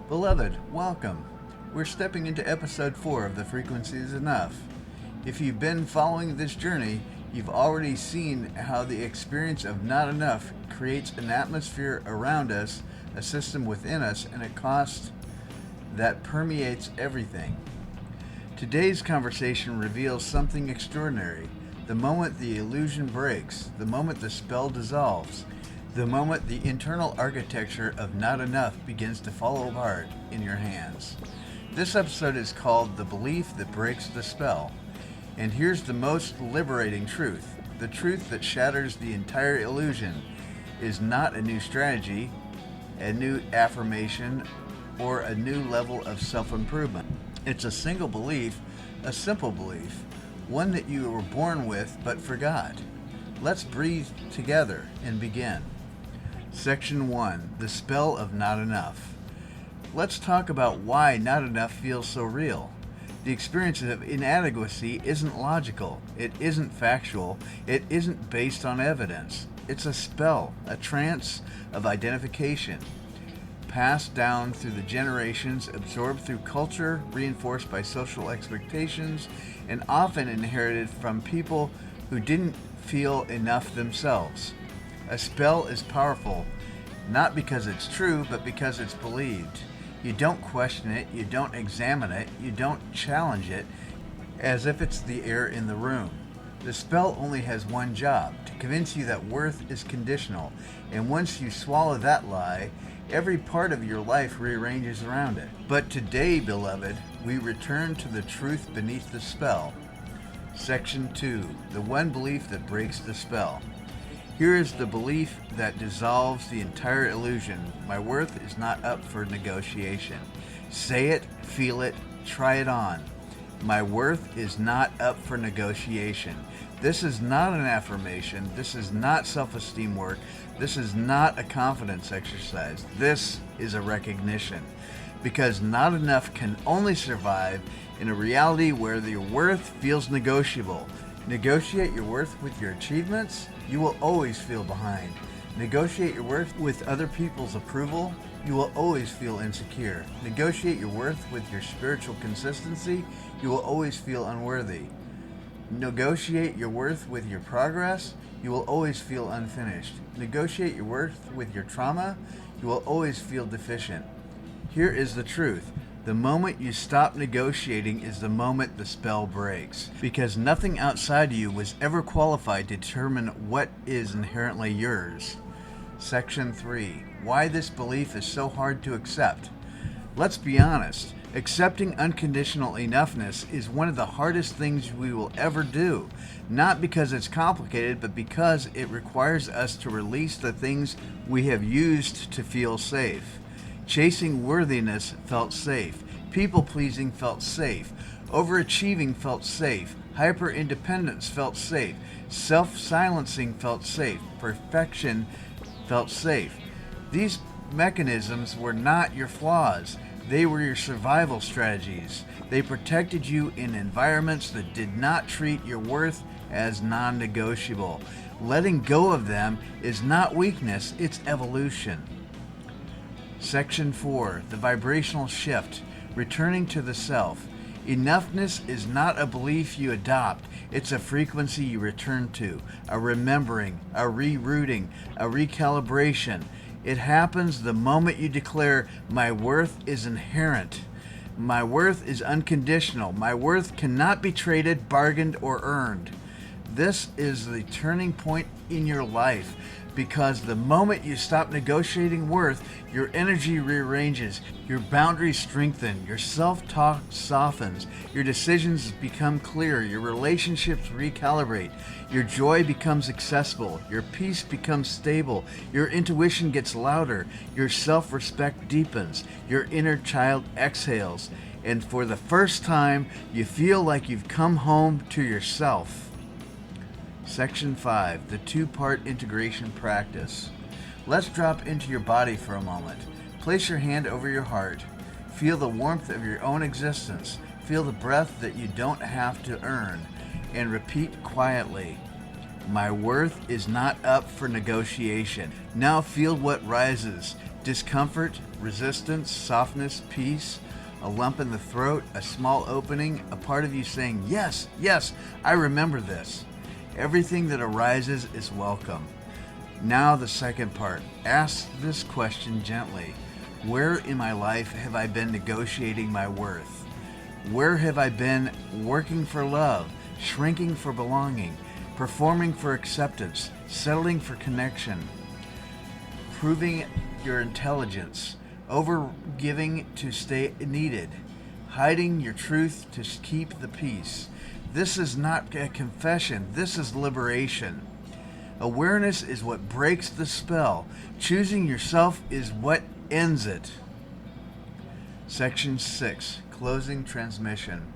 Beloved, welcome. We're stepping into episode 4 of The Frequency is Enough. If you've been following this journey, you've already seen how the experience of not enough creates an atmosphere around us, a system within us, and a cost that permeates everything. Today's conversation reveals something extraordinary. The moment the illusion breaks, the moment the spell dissolves, the moment the internal architecture of not enough begins to fall apart in your hands. This episode is called The Belief That Breaks the Spell. And here's the most liberating truth. The truth that shatters the entire illusion is not a new strategy, a new affirmation, or a new level of self-improvement. It's a single belief, a simple belief, one that you were born with but forgot. Let's breathe together and begin. Section 1, The Spell of Not Enough. Let's talk about why not enough feels so real. The experience of inadequacy isn't logical, it isn't factual, it isn't based on evidence. It's a spell, a trance of identification, passed down through the generations, absorbed through culture, reinforced by social expectations, and often inherited from people who didn't feel enough themselves. A spell is powerful, not because it's true, but because it's believed. You don't question it, you don't examine it, you don't challenge it, as if it's the air in the room. The spell only has one job, to convince you that worth is conditional, and once you swallow that lie, every part of your life rearranges around it. But today, beloved, we return to the truth beneath the spell. Section 2, The One Belief That Breaks the Spell. Here is the belief that dissolves the entire illusion. My worth is not up for negotiation. Say it, feel it, try it on. My worth is not up for negotiation. This is not an affirmation. This is not self-esteem work. This is not a confidence exercise. This is a recognition. Because not enough can only survive in a reality where your worth feels negotiable. Negotiate your worth with your achievements, you will always feel behind. Negotiate your worth with other people's approval, you will always feel insecure. Negotiate your worth with your spiritual consistency, you will always feel unworthy. Negotiate your worth with your progress, you will always feel unfinished. Negotiate your worth with your trauma, you will always feel deficient. Here is the truth. The moment you stop negotiating is the moment the spell breaks, because nothing outside of you was ever qualified to determine what is inherently yours. Section 3. Why this belief is so hard to accept. Let's be honest, accepting unconditional enoughness is one of the hardest things we will ever do, not because it's complicated, but because it requires us to release the things we have used to feel safe. Chasing worthiness felt safe. People-pleasing felt safe. Overachieving felt safe. Hyper-independence felt safe. Self-silencing felt safe. Perfection felt safe. These mechanisms were not your flaws. They were your survival strategies. They protected you in environments that did not treat your worth as non-negotiable. Letting go of them is not weakness, it's evolution. Section 4, The Vibrational Shift, Returning to the Self. Enoughness is not a belief you adopt, it's a frequency you return to, a remembering, a rerouting, a recalibration. It happens the moment you declare, my worth is inherent. My worth is unconditional. My worth cannot be traded, bargained, or earned. This is the turning point in your life. Because the moment you stop negotiating worth, your energy rearranges, your boundaries strengthen, your self-talk softens, your decisions become clear, your relationships recalibrate, your joy becomes accessible, your peace becomes stable, your intuition gets louder, your self-respect deepens, your inner child exhales, and for the first time, you feel like you've come home to yourself. Section 5, the two-part integration practice. Let's drop into your body for a moment. Place your hand over your heart. Feel the warmth of your own existence. Feel the breath that you don't have to earn. And repeat quietly, my worth is not up for negotiation. Now feel what rises. Discomfort, resistance, softness, peace, a lump in the throat, a small opening, a part of you saying, yes, yes, I remember this. Everything that arises is welcome. Now the second part. Ask this question gently. Where in my life have I been negotiating my worth? Where have I been working for love, shrinking for belonging, performing for acceptance, settling for connection, proving your intelligence, over-giving to stay needed, hiding your truth to keep the peace? This is not a confession. This is liberation. Awareness is what breaks the spell. Choosing yourself is what ends it. Section 6. Closing transmission.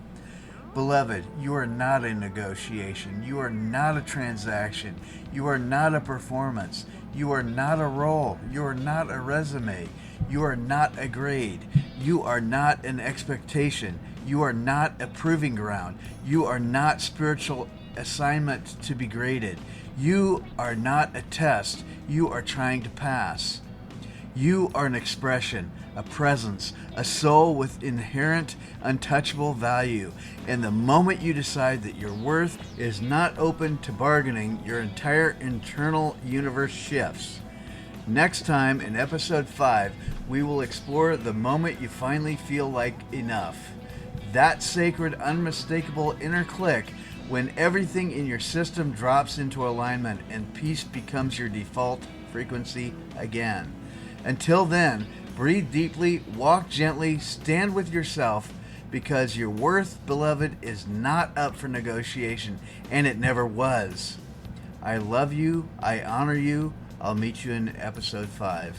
Beloved, you are not a negotiation. You are not a transaction. You are not a performance. You are not a role. You are not a resume. You are not a grade. You are not an expectation. You are not a proving ground. You are not spiritual assignment to be graded. You are not a test. You are trying to pass. You are an expression, a presence, a soul with inherent, untouchable value. And the moment you decide that your worth is not open to bargaining, your entire internal universe shifts. Next time, in episode 5, we will explore the moment you finally feel like enough. That sacred, unmistakable inner click when everything in your system drops into alignment and peace becomes your default frequency again. Until then, breathe deeply, walk gently, stand with yourself, because your worth, beloved, is not up for negotiation, and it never was. I love you. I honor you. I'll meet you in episode 5.